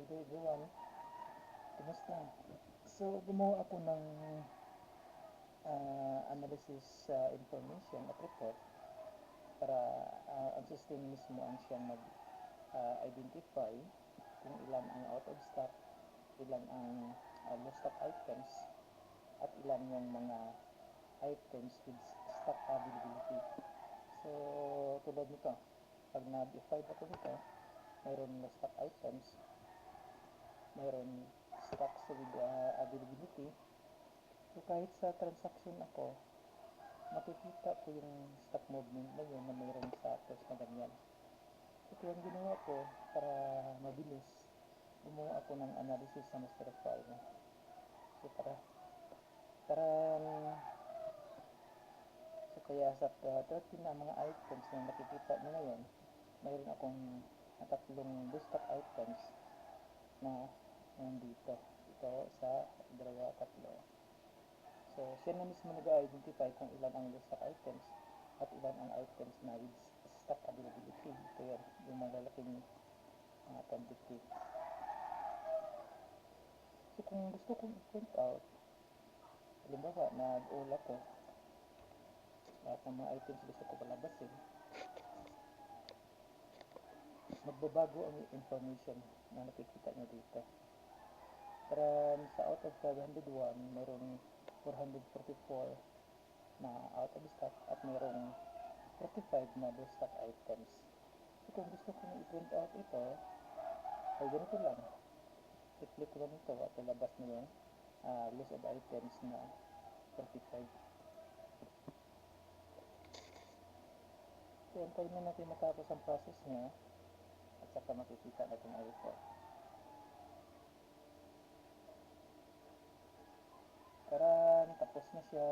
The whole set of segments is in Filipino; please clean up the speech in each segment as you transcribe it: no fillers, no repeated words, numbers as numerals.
Hello everyone, kumusta? So, gumawa ako ng analysis information at report para ang system mismo ang siyang mag-identify kung ilan ang out of stock, ilan ang low stock items, at ilan yung mga items with stock availability. So, tulad nito, pag na-define ako nito, mayroon low stock items, mayroon stocks with availability. So kahit sa transaction ako, makikita ko yung stock movement na yun na mayroon sa apples na ganyan. So kaya ang ginawa ko para mabilis, gumawa ako ng analysis sa master file. So para so kaya sa 13 na mga items na nakikita nyo ngayon, mayroon akong tatlong stock items na nandito. Ito sa dalawa, tatlo. So, siya na mismo nag-identify kung ilan ang stock items at ilan ang items na with stock availability. Ito yan, yung malalaking quantity. So, kung gusto kong i-print out, halimbawa, nag-all ako, lahat ng mga items gusto ko palabasin, magbabago ang information na nakikita nyo dito. Para sa out of 501, mayroong 444 na out of stock at mayroong 45 na low stock items. So, kung gusto ko na i-print out ito, ay ganito lang. I-click ko lang ito at ilabas na yung list of items na 45. So, antayin na natin matapos ang process niya at saka makikita natin ang report. Karan, tapos na siya.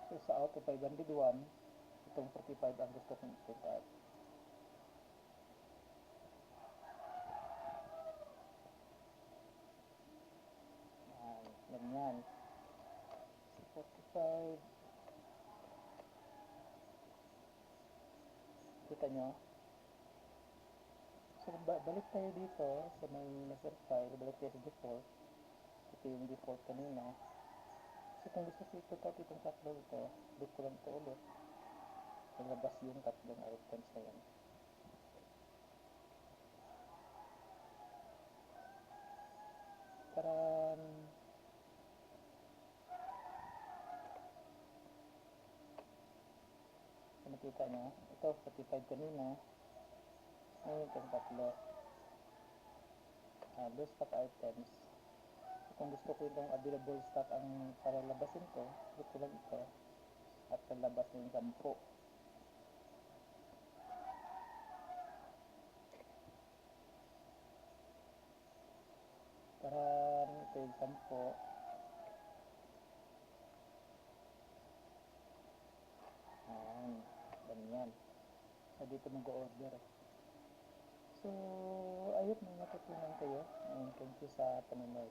So, sa out of 501, itong 45 ang gusto kong i-print out. Ganyan. So, 45. Kita nyo? So, balik tayo dito sa may master file. Balik tayo sa default. Ito yung default kanina. So, kung gusto ko i-print out itong tatlo ito, click ko lang ito ulit. Nalabas yung tatlong items na yan. Karan, nakita nyo, ito 45 kanina, ngayon itong tatlo, low stock items. So, kung gusto ko itong available stock ang para labasin ko, click ko lang ito at lalabas na yung 10. Karan, ito yung 10. Ganyan. So, dito mag-order. So, ayun, may natutunan kayo. And thank you sa panonood.